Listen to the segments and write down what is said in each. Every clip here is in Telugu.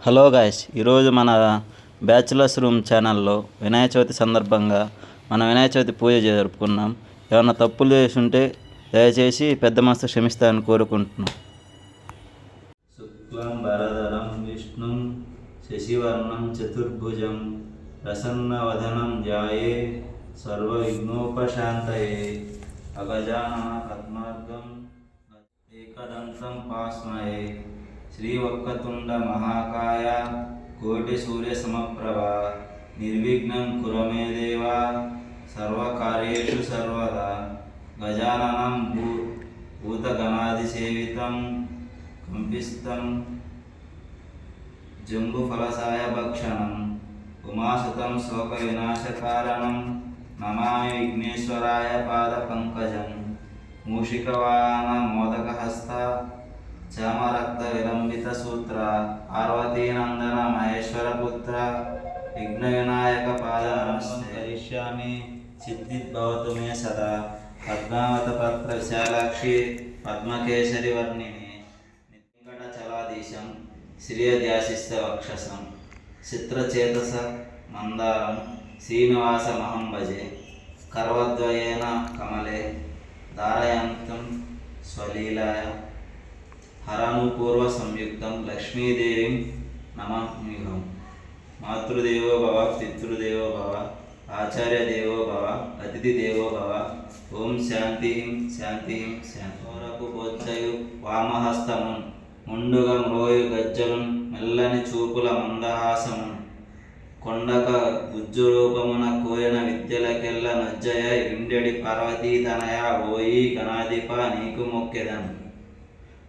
హలో గాయ్స్, ఈరోజు మన బ్యాచులర్స్ రూమ్ ఛానల్లో వినాయక చవితి సందర్భంగా మనం వినాయక చవితి పూజ జరుపుకున్నాం. ఏమన్నా తప్పులు చేసి ఉంటే దయచేసి పెద్ద మనసు క్షమిస్తారని కోరుకుంటున్నాం. శుక్లం వరదరం విష్ణుం శశివర్ణం చతుర్భుజం ప్రసన్నవదనం ధ్యాయే సర్వ విఘ్నోపశాంతయే అగజానన పద్మార్గం ఏకదంతం పాస్మయే శ్రీవక్కతుండ మహాకాయ కోటి సూర్య సమప్రభ నిర్విఘ్నం కురమే దేవా సర్వకార్యేషు సర్వదా గజాననం భూతగణాధిసేవితం కంపిస్తం జంబుఫలసాయ భక్షణం ఉమాసుతం శోక వినాశకారణం నమామి విఘ్నేశ్వరాయ పాద పంకజం మూషికవాహన మోదకహస్త చామరక్త విలంబిత సూత్ర పార్వతీనందన మహేశ్వరపుత్ర విఘ్న వినాయక పాద కరిష్యామి సిద్ధిద్భవతు మే సదా పద్మావత పత్ర విశాలాక్షి పద్మకేసరి వర్ణిని వెంకటచలాధీశం శ్రియధ్యాసిస్త వక్షసం చిత్రచేతస మందారం శ్రీనివాసమహం భజే కర్వద్వయేన కమలే ధారయంతం స్వలీలాయ హరానుపూర్వ సంయుక్తం లక్ష్మీదేవిం నమామ్యహం. మాతృదేవో భవ, పితృదేవో భవ, ఆచార్య దేవో భవ, అతిథి దేవో భవ. ఓం శాంతి శాంతి శాంతి. పోచ్చయు వామహస్తమున్ ముండుగ మ్రోయు గజ్జలున్ మెల్లని చూపుల మందహాసమున్ కొండక గుజ్జు రూపమున కోరిన విద్యలకెల్ల నజ్జయ ఇండెడి పార్వతీతనయ ఓయి గణాధిప నీకు మొక్కెదన్.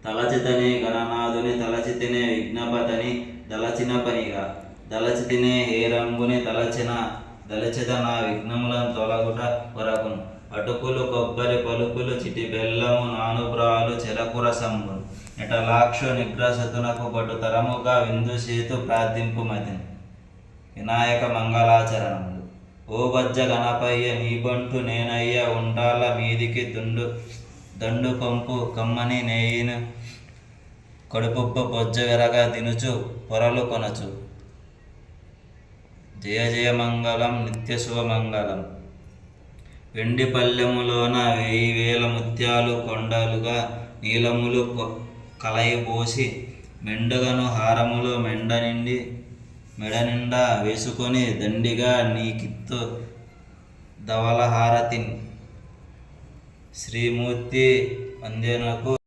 తలచితనే గణనాథుని తలచితినే విఘ్నపతని దలచిన పనిగా దలచితినే హేరంగుని దలచెద నా విఘ్నములను తొలగుట కొరకును అటుకులు కొబ్బరి పలుకులు చిటి బెల్లము నానుబ్రాలు చెరకుర సంబును ఎటలాక్షు నిగ్రసతునకు బటు తరముగా విందు సేతు ప్రార్థింపుమతిని వినాయక మంగళాచరణములు. ఓ బజ్జ గణపయ్య నీబంటు నేనయ్య ఉండాల మీదికి దండు పంపు కమ్మని నేయిను కడుపుబ్బ పొజ్జ వెరగా దినుచు పొరలు కొనచు జయ జయ మంగళం నిత్య శుభమంగళం. వెండి పల్లెములోన 1000 ముత్యాలు కొండలుగా నీలములు కలయిపోసి మెండుగను హారములు మెడ నిండా వేసుకొని దండిగా నీకిత్తు ధవళ హారతిని శ్రీమూర్తి వందెనకు